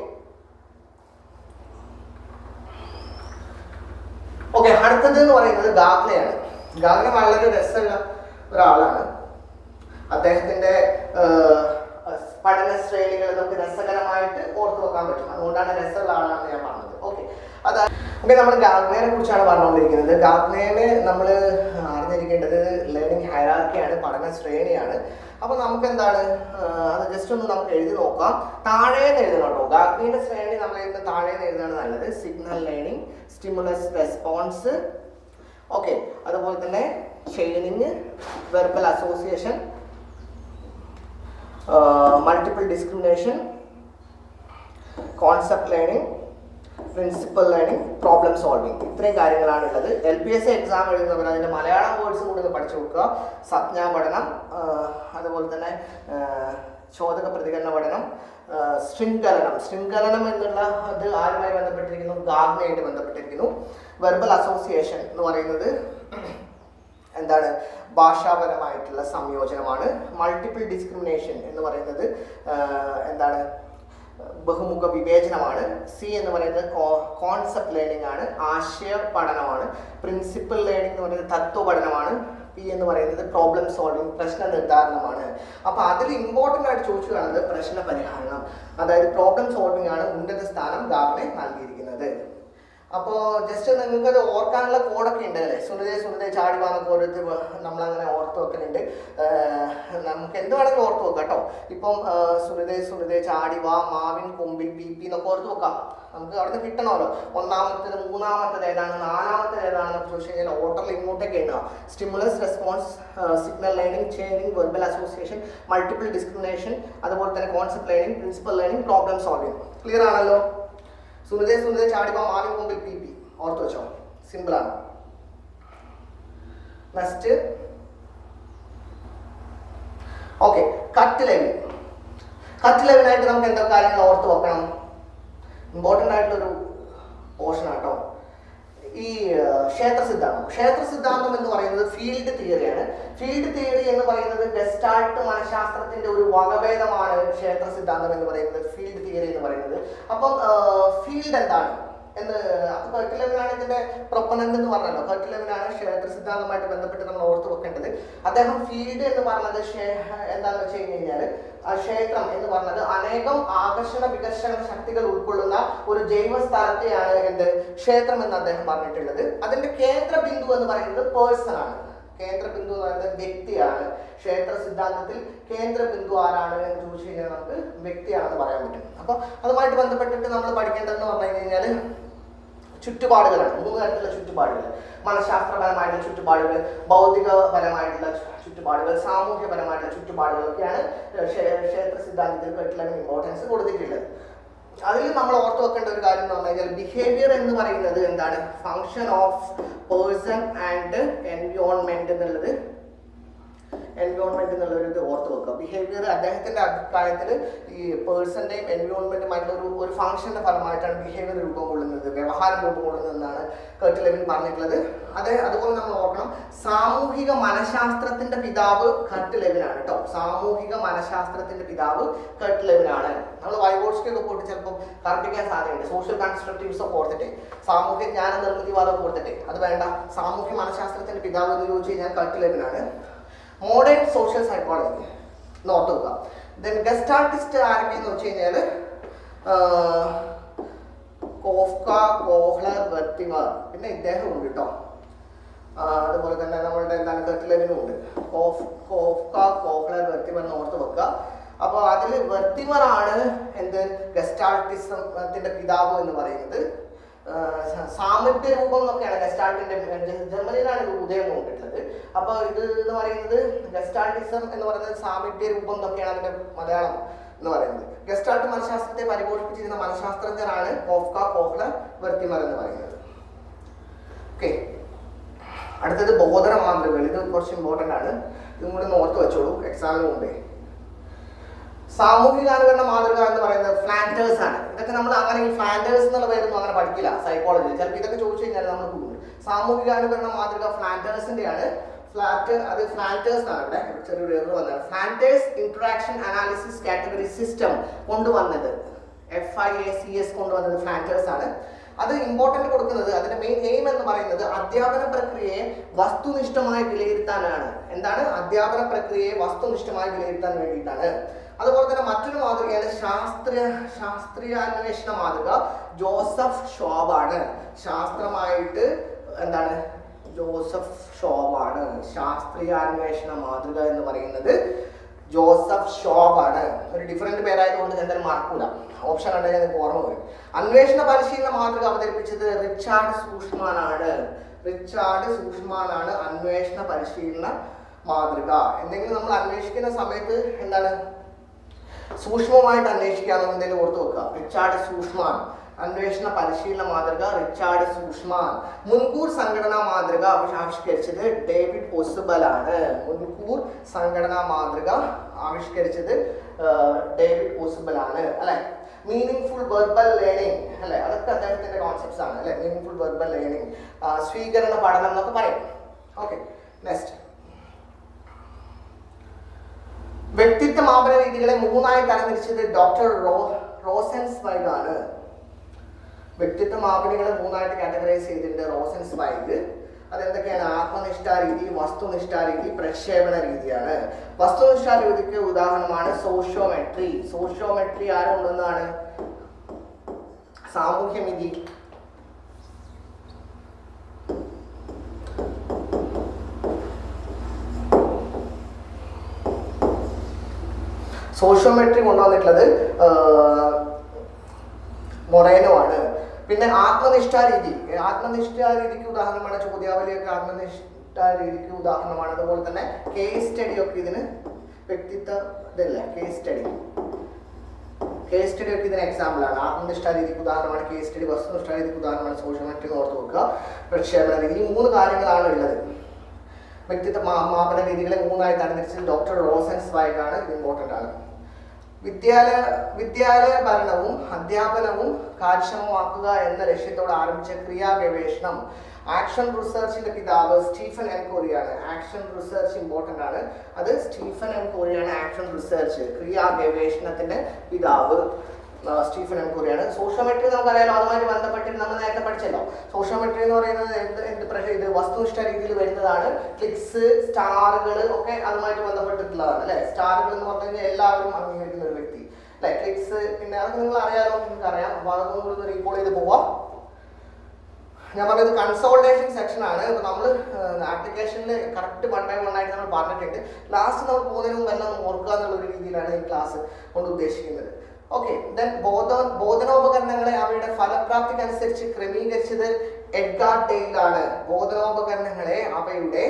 അടുത്തത് എന്ന് പറയുന്നത് ഗാഗ്ലെയാണ്. ഗാഗ്ലെ വളരെ രസമുള്ള ഒരാളാണ്. അദ്ദേഹത്തിന്റെ പഠന ശ്രേണികൾ നമുക്ക് രസകരമായിട്ട് ഓർത്തു വെക്കാൻ പറ്റും. അതുകൊണ്ടാണ് രസമുള്ള ആളാണെന്ന് ഞാൻ പറഞ്ഞത്. ഓക്കെ, നമ്മൾ ഗാഗ്നെയെ കുറിച്ചാണ് പറഞ്ഞുകൊണ്ടിരിക്കുന്നത്. ഗാഗ്നെയെ നമ്മൾ അറിഞ്ഞിരിക്കേണ്ടത് ലേണിംഗ് ഹൈറാർക്കിയാണ്, പഠന ശ്രേണിയാണ്. അപ്പൊ നമുക്ക് എന്താണ് അത് ജസ്റ്റ് ഒന്ന് നമുക്ക് എഴുതി നോക്കാം. താഴേന്ന് എഴുതണം കേട്ടോ. ഗാഗ്നെയുടെ ശ്രേണി നമ്മൾ എഴുതുന്ന താഴേന്ന് എഴുതാണ് നല്ലത്. Signal learning, stimulus response, okay, അതുപോലെ തന്നെ chaining, verbal association, multiple discrimination, concept learning, principle learning, problem solving. ഇത്രയും കാര്യങ്ങളാണ് ഉള്ളത്. LPSC എക്സാം എഴുതുന്നവർ അതിൻ്റെ മലയാളം വേർഡ്സ് കൂടി പഠിച്ചു കൊടുക്കുക. സംജ്ഞാ പഠനം, അതുപോലെ തന്നെ ചോദക പ്രതികരണ പഠനം, ശൃംഖലനം എന്നുള്ള അത് ആരുമായി ബന്ധപ്പെട്ടിരിക്കുന്നു? ഗാഗ്നെയായിട്ട് ബന്ധപ്പെട്ടിരിക്കുന്നു. വെർബൽ അസോസിയേഷൻ എന്ന് പറയുന്നത് എന്താണ്? ഭാഷാപരമായിട്ടുള്ള സംയോജനമാണ്. മൾട്ടിപ്പിൾ ഡിസ്ക്രിമിനേഷൻ എന്ന് പറയുന്നത് എന്താണ്? ബഹുമുഖ വിവേചനമാണ്. സി എന്ന് പറയുന്നത് കോൺസെപ്റ്റ് ലേണിംഗ് ആണ്, ആശയ പഠനമാണ്. പ്രിൻസിപ്പൽ ലേണിംഗ് എന്ന് പറയുന്നത് തത്വ പഠനമാണ്. പി എന്ന് പറയുന്നത് പ്രോബ്ലം സോൾവിങ്, പ്രശ്ന നിർദ്ധാരണമാണ്. അപ്പൊ അതിൽ ഇമ്പോർട്ടൻ്റ് ആയിട്ട് ചോദിച്ചു കാണുന്നത് പ്രശ്ന പരിഹാരം, അതായത് പ്രോബ്ലം സോൾവിങ് ആണ് ഉന്നത സ്ഥാനം ഗാഗ്നെ നൽകിയിരിക്കുന്നത്. അപ്പോൾ ജസ്റ്റ് നിങ്ങൾക്ക് അത് ഓർക്കാനുള്ള കോഡൊക്കെ ഉണ്ട് അല്ലേ? സുനിതേ ചാടിവാന്നൊക്കെ ഓരോരുത്തർ നമ്മളങ്ങനെ ഓർത്ത് വെക്കുന്നുണ്ട്. നമുക്ക് എന്ത് വേണമെങ്കിലും ഓർത്ത് വെക്കാം കേട്ടോ. ഇപ്പം സുനിതേ ചാടിവാ, മാവിൻ കൊമ്പിൽ PP എന്നൊക്കെ ഓർത്ത് വെക്കാം. നമുക്ക് അവിടെ നിന്ന് കിട്ടണമല്ലോ. ഒന്നാമത്തേത്, മൂന്നാമത്തേത് ഏതാണ്, നാലാമത്തേത് ഏതാണെന്നൊക്കെ ചോദിച്ചു കഴിഞ്ഞാൽ ഓർഡറിൽ ഇങ്ങോട്ടേക്ക് എണ്ണുക. Stimulus response, signal learning, chaining, verbal association, multiple discrimination, അതുപോലെ തന്നെ concept learning, principle learning, problem solving. Clear ആണല്ലോ? സുനിതേ ചാടിവാ, മാവിൻ കൊമ്പിൽ PP ഓർത്ത് വെച്ചോ. സിമ്പിളാണ്. നെക്സ്റ്റ് ഓക്കെ, കട്ട് ലെവനായിട്ട് നമുക്ക് എന്തൊക്കെ കാര്യങ്ങൾ ഓർത്ത് വെക്കണം? ഇമ്പോർട്ടൻ്റ് ആയിട്ടുള്ളൊരു പോർഷൻ ആട്ടോ ഈ ക്ഷേത്ര സിദ്ധാന്തം എന്ന് പറയുന്നത് ഫീൽഡ് തിയറിയാണ്. ഫീൽഡ് തിയറി എന്ന് പറയുന്നത് ഗസ്റ്റാൾട്ട് മനഃശാസ്ത്രത്തിന്റെ ഒരു വകഭേദമാണ്. ക്ഷേത്ര സിദ്ധാന്തം എന്ന് പറയുന്നത്, ഫീൽഡ് തിയറി എന്ന് പറയുന്നത്. അപ്പം ഫീൽഡ് എന്താണ് എന്ന് കർട്ടിലെവനാണ് ഇതിന്റെ പ്രൊപ്പനന്റ് എന്ന് പറഞ്ഞല്ലോ. കർട്ടിലെവനാണ് ക്ഷേത്ര സിദ്ധാന്തമായിട്ട് ബന്ധപ്പെട്ട് നമ്മൾ ഓർത്ത് വെക്കേണ്ടത്. അദ്ദേഹം ഫീൽഡ് എന്ന് പറഞ്ഞത് എന്താണെന്ന് വെച്ച് കഴിഞ്ഞാൽ ക്ഷേത്രം എന്ന് പറഞ്ഞത് അനേകം ആകർഷണ വികർഷണ ശക്തികൾ ഉൾക്കൊള്ളുന്ന ഒരു ജൈവ സ്ഥലത്തെയാണ് ക്ഷേത്രം എന്ന് അദ്ദേഹം പറഞ്ഞിട്ടുള്ളത്. അതിന്റെ കേന്ദ്ര ബിന്ദു എന്ന് പറയുന്നത് പേഴ്സൺ ആണ്. കേന്ദ്ര ബിന്ദു എന്ന് പറയുന്നത് വ്യക്തിയാണ്. ക്ഷേത്ര സിദ്ധാന്തത്തിൽ കേന്ദ്ര ബിന്ദു ആരാണ് എന്ന് ചോദിച്ചു കഴിഞ്ഞാൽ നമുക്ക് വ്യക്തിയാണെന്ന് പറയാൻ പറ്റും. അപ്പൊ അതുമായിട്ട് ബന്ധപ്പെട്ടിട്ട് നമ്മൾ പഠിക്കേണ്ടതെന്ന് പറഞ്ഞു കഴിഞ്ഞാൽ ചുറ്റുപാടുകളാണ്. 3 തരത്തിലുള്ള ചുറ്റുപാടുകൾ: മനഃശാസ്ത്രപരമായിട്ടുള്ള ചുറ്റുപാടുകൾ, ഭൗതികപരമായിട്ടുള്ള ചുറ്റുപാടുകൾ, സാമൂഹ്യപരമായിട്ടുള്ള ചുറ്റുപാടുകളൊക്കെയാണ് ക്ഷേത്ര സിദ്ധാന്തത്തിൽ കർട്ടിലെവൻ ഇമ്പോർട്ടൻസ് കൊടുത്തിട്ടുള്ളത്. അതിൽ നമ്മൾ ഓർത്ത് വെക്കേണ്ട ഒരു കാര്യം എന്ന് പറഞ്ഞു കഴിഞ്ഞാൽ ബിഹേവിയർ എന്ന് പറയുന്നത് എന്താണ്? Function of person and environment എന്നുള്ളത് എൻവയോൺമെന്റ് എന്നുള്ളൊരു ഇത് ഓർത്ത് വെക്കുക. ബിഹേവിയർ അദ്ദേഹത്തിന്റെ അഭിപ്രായത്തിൽ ഈ പേഴ്സന്റെയും എൻവയോൺമെന്റുമായിട്ടുള്ള ഒരു ഫംഗ്ഷന്റെ ഫലമായിട്ടാണ് ബിഹേവിയർ രൂപം കൊള്ളുന്നത്, വ്യവഹാരം രൂപം കൊള്ളുന്നത് എന്നാണ് കർട്ട് ലെവിൻ പറഞ്ഞിട്ടുള്ളത്. അതുപോലെ നമ്മൾ ഓർക്കണം, സാമൂഹിക മനഃശാസ്ത്രത്തിന്റെ പിതാവ് കർട്ട് ലെവിനാണ് കേട്ടോ. സാമൂഹിക മനഃശാസ്ത്രത്തിന്റെ പിതാവ് കർട്ട് ലെവിനാണ്. നമ്മൾ വൈഗോട്സ്കി ഒക്കെ പോയിട്ട് ചിലപ്പോൾ കർപ്പിക്കാൻ സാധ്യതയുണ്ട്. സോഷ്യൽ കൺസ്ട്രക്റ്റീവ്സ് ഒക്കെ ഓർത്തിട്ടെ, സാമൂഹ്യ ജ്ഞാന നിർമ്മിതിവാദം ഒക്കെ ഓർത്തിട്ടെ, അത് വേണ്ട. സാമൂഹ്യ മനഃശാസ്ത്രത്തിന്റെ പിതാവ് എന്ന് ചോദിച്ചു കഴിഞ്ഞാൽ കർട്ട് ലെവിനാണ്. മോഡേൺ സോഷ്യൽ സൈക്കോളജി എന്ന് ഓർത്ത് വെക്കുക. ദെൻ ഗസ്റ്റാൾട്ടിസ്റ്റ് ആരൊക്കെയെന്ന് വെച്ച് കഴിഞ്ഞാൽ കോഫ്ക, കോഹ്ലർ, വെർത്തിമർ, പിന്നെ ഇദ്ദേഹം ഉണ്ട് കേട്ടോ. അതുപോലെ തന്നെ നമ്മളുടെ എന്താണ് കർട്ട് ലെവിനും ഉണ്ട്. കോഫ്ക, കോഹ്ലർ, വെർത്തിമർ എന്ന് ഓർത്ത് വെക്കുക. അപ്പോൾ അതിൽ വെർത്തിമർ ആണ് എന്ത് ഗസ്റ്റാൾട്ടിസത്തിന്റെ പിതാവ് എന്ന് പറയുന്നത്. സാമീപ്യ രൂപം എന്നൊക്കെയാണ് ഗസ്റ്റാൾട്ടിന്റെ, ജർമ്മനിയിലാണ് ഇത് ഉദയം കൊണ്ടിട്ടുള്ളത്. അപ്പോൾ ഇത് എന്ന് പറയുന്നത് ഗസ്റ്റാൾട്ടിസം എന്ന് പറയുന്നത് സാമീപ്യ രൂപം എന്നൊക്കെയാണ് അതിന്റെ മലയാളം എന്ന് പറയുന്നത്. ഗസ്റ്റാൾട്ട് മനഃശാസ്ത്രത്തെ പരിപോഷിപ്പിച്ചിരുന്ന മനഃശാസ്ത്രജ്ഞരാണ് കോഫ്ക, കോഹ്ലർ, വെർത്തിമർ എന്ന് പറയുന്നത്. ഓക്കെ, അടുത്തത് ബോധന മാതൃകകൾ. ഇത് കുറച്ച് ഇമ്പോർട്ടൻ്റ് ആണ്, ഇതും കൂടി ഓർത്ത് വെച്ചോളൂ എക്സാമിന് മുമ്പേ. സാമൂഹികാനുകരണ മാതൃക എന്ന് പറയുന്നത് ഫ്ലാൻഡേഴ്സ് ആണ്. ഇതൊക്കെ നമ്മൾ അങ്ങനെ ഈ ഫ്ലാൻഡേഴ്സ് എന്നുള്ള പേരൊന്നും അങ്ങനെ പഠിക്കില്ല സൈക്കോളജിയിൽ. ചിലപ്പോൾ ഇതൊക്കെ ചോദിച്ചു കഴിഞ്ഞാൽ നമ്മൾ പോകും. സാമൂഹികാനുകരണ മാതൃക ഫ്ലാൻഡേഴ്സിന്റെ ആണ്. അത് ഫ്ലാൻഡേഴ്സ് ആണ്. ഇവിടെ ചെറിയൊരു എറർ വന്നത്. Flanders interaction analysis category system കൊണ്ടുവന്നത്, FIACS കൊണ്ടുവന്നത് ഫ്ലാൻഡേഴ്സ് ആണ്. അത് ഇമ്പോർട്ടന്റ് കൊടുക്കുന്നത്, അതിന്റെ മെയിൻ എയിം എന്ന് പറയുന്നത് അധ്യാപന പ്രക്രിയയെ വസ്തുനിഷ്ഠമായി വിലയിരുത്താനാണ്. എന്താണ്? അധ്യാപന പ്രക്രിയയെ വസ്തുനിഷ്ഠമായി വിലയിരുത്താൻ വേണ്ടിയിട്ടാണ്. അതുപോലെ തന്നെ മറ്റൊരു മാതൃകയാണ് ശാസ്ത്രീയാന്വേഷണ മാതൃക. ജോസഫ് ഷോബ് ആണ്. ശാസ്ത്രമായിട്ട് എന്താണ്? ജോസഫ് ഷോബ് ആണ്. ശാസ്ത്രീയാന്വേഷണ മാതൃക എന്ന് പറയുന്നത് ജോസഫ് ഷോബ് ആണ്. ഒരു ഡിഫറെന്റ് പേരായതുകൊണ്ട് എന്തായാലും മറക്കൂല, ഓപ്ഷൻ കണ്ടാൽ നിങ്ങൾക്ക് ഓർമ്മ വരും. അന്വേഷണ പരിശീലന മാതൃക അവതരിപ്പിച്ചത് റിച്ചാർഡ് സൂഷ്മാൻ ആണ്. റിച്ചാർഡ് സൂഷ്മാൻ ആണ് അന്വേഷണ പരിശീലന മാതൃക. എന്തെങ്കിലും നമ്മൾ അന്വേഷിക്കുന്ന സമയത്ത് എന്താണ് സൂക്ഷ്മമായിട്ട് അന്വേഷിക്കാമെന്ന് എന്തെങ്കിലും ഓർത്ത് വെക്കുക. റിച്ചാർഡ് സൂഷ്മാൻ. അന്വേഷണ പരിശീലന മാതൃക റിച്ചാർഡ് സൂഷ്മാൻ. മുൻകൂർ സംഘടനാ മാതൃക ആവിഷ്കരിച്ചത് ഡേവിഡ് ഒസുബൽ ആണ്. മുൻകൂർ സംഘടനാ മാതൃക ആവിഷ്കരിച്ചത് ഡേവിഡ് ഒസുബൽ ആണ് അല്ലെ. മീനിങ്ഫുൾ വെർബൽ ലേണിംഗ് അല്ലെ, അതൊക്കെ അദ്ദേഹത്തിന്റെ കോൺസെപ്റ്റ്സ് ആണ് അല്ലെ. മീനിങ്ഫുൾ വെർബൽ ലേണിംഗ്, സ്വീകരണ പഠനം എന്നൊക്കെ പറയും. Okay, next. വ്യക്തിത്വ മാപന രീതികളെ മൂന്നായി തരംതിരിച്ചത് ഡോക്ടർ റോസൻസ്വൈഗ് ആണ്. വ്യക്തിത്വ മാപനങ്ങളെ മൂന്നായിട്ട് കാറ്റഗറൈസ് ചെയ്തിട്ടുണ്ട് റോസൻസ്വൈഗ്. അതെന്തൊക്കെയാണ്? ആത്മനിഷ്ഠാ രീതി, വസ്തുനിഷ്ഠാ രീതി, പ്രക്ഷേപണ രീതിയാണ്. വസ്തുനിഷ്ഠാ രീതിക്ക് ഉദാഹരണമാണ് സോഷ്യോമെട്രി. സോഷ്യോമെട്രി ആരും കൊണ്ടുവന്നതാണ്? സാമൂഹ്യമിതി. സോഷ്യോമെട്രി കൊണ്ടുവന്നിട്ടുള്ളത് മൊറേനോ ആണ്. പിന്നെ ആത്മനിഷ്ഠാ രീതി. ആത്മനിഷ്ഠാ രീതിക്ക് ഉദാഹരണമാണ് ചോദ്യാവലിയൊക്കെ ആത്മനിഷ്ഠാ രീതിക്ക് ഉദാഹരണമാണ്. അതുപോലെ തന്നെ കേസ് സ്റ്റഡി ഒക്കെ ഇതിന് വ്യക്തിത്വ ഇതല്ല. കേസ് സ്റ്റഡി ഒക്കെ ഇതിന് എക്സാമ്പിൾ ആണ്. ആത്മനിഷ്ഠാ രീതിക്ക് ഉദാഹരണമാണ് കേസ് സ്റ്റഡി, വസ്തുനിഷ്ഠാ രീതിക്ക് ഉദാഹരണമാണ് സോഷ്യോമെട്രി എന്ന് ഓർത്ത് വെക്കുക. പ്രക്ഷേപണ രീതി. ഈ മൂന്ന് കാര്യങ്ങളാണ് ഉള്ളത്. വ്യക്തിത്വ മാപന രീതികളെ മൂന്നായി തരംതിരിച്ചത് ഡോക്ടർ റോസൻസ്വൈഗ് ആണ്. ഇത് ഇമ്പോർട്ടൻ്റ് ആണ്. വിദ്യാലയ ഭരണവും അധ്യാപനവും കാര്യക്ഷമമാക്കുക എന്ന ലക്ഷ്യത്തോടെ ആരംഭിച്ച ക്രിയാ ഗവേഷണം. ആക്ഷൻ റിസർച്ചിന്റെ പിതാവ് സ്റ്റീഫൻ എം കോറിയാണ്. ആക്ഷൻ റിസർച്ച് ഇമ്പോർട്ടൻ്റ് ആണ്. അത് സ്റ്റീഫൻ എം കോറിയാണ്. ആക്ഷൻ റിസർച്ച്, ക്രിയാ ഗവേഷണത്തിന്റെ പിതാവ് സ്റ്റീഫൻ എം കോറിയാണ്. സോഷ്യോമെട്രി നമുക്കറിയാലോ, അതുമായിട്ട് ബന്ധപ്പെട്ടിട്ട് നമ്മൾ നേരത്തെ പഠിച്ചല്ലോ. സോഷ്യോമെട്രി എന്ന് പറയുന്നത് ഇത് വസ്തുനിഷ്ഠ രീതിയിൽ വരുന്നതാണ്. ക്ലിക്സ്, സ്റ്റാറുകൾ ഒക്കെ അതുമായിട്ട് ബന്ധപ്പെട്ടിട്ടുള്ളതാണ് അല്ലെ. സ്റ്റാറുകൾ എന്ന് പറഞ്ഞു കഴിഞ്ഞാൽ എല്ലാവരും അംഗീകരിക്കുന്ന ഒരു വ്യക്തി അല്ലെ. ക്ലിക്സ് പിന്നെ അത് നിങ്ങൾ അറിയാലോ, നിങ്ങൾക്ക് അറിയാം. അപ്പൊ അതൊന്നും കൂടി റീകോൾ ചെയ്ത് പോവാം. ഞാൻ പറഞ്ഞത് കൺസോൾട്ടേഷൻ സെക്ഷൻ ആണ്. ഇപ്പൊ നമ്മൾ ആപ്ലിക്കേഷനിൽ കറക്റ്റ് 1 by 1 ആയിട്ട് നമ്മൾ പറഞ്ഞിട്ടുണ്ട്. ലാസ്റ്റ് നമ്മൾ പോകുന്നതിന് മുമ്പ് എല്ലാം ഓർക്കുക എന്നുള്ള ഒരു രീതിയിലാണ് ഈ ക്ലാസ് കൊണ്ട് ഉദ്ദേശിക്കുന്നത്. ഓക്കെ, ദെൻ ബോധനോപകരണങ്ങളെ അവയുടെ ഫലപ്രാപ്തിക്കനുസരിച്ച് ക്രമീകരിച്ചത് എഡ്ഗാർ ഡെയിൽ ആണ്. ബോധനോപകരണങ്ങളെ അവയുടെ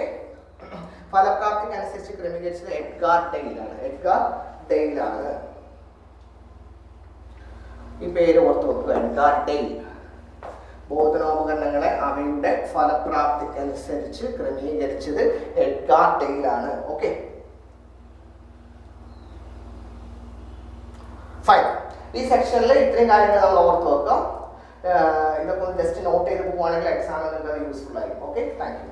ഫലപ്രാപ്തിക്കനുസരിച്ച് ക്രമീകരിച്ചത് എഡ്ഗാർ ഡെയിൽ ആണ്. ഈ പേര് ഓർത്ത് വെക്കുക, എഡ്ഗാർ ഡെയിൽ. ബോധനോപകരണങ്ങളെ അവയുടെ ഫലപ്രാപ്തിക്കനുസരിച്ച് ക്രമീകരിച്ചത് എഡ്ഗാർ ഡെയിൽ ആണ്. Okay, fine. ഈ സെക്ഷനിൽ ഇത്രയും കാര്യങ്ങൾ നമ്മൾ ഓർത്ത് വെക്കാം. ഇതൊക്കെ ഒന്ന് ജസ്റ്റ് നോട്ട് ചെയ്ത് പോവുകയാണെങ്കിൽ എക്സാമിന് നിങ്ങൾക്ക് അത് യൂസ്ഫുൾ ആയിരിക്കും. Okay, thank you.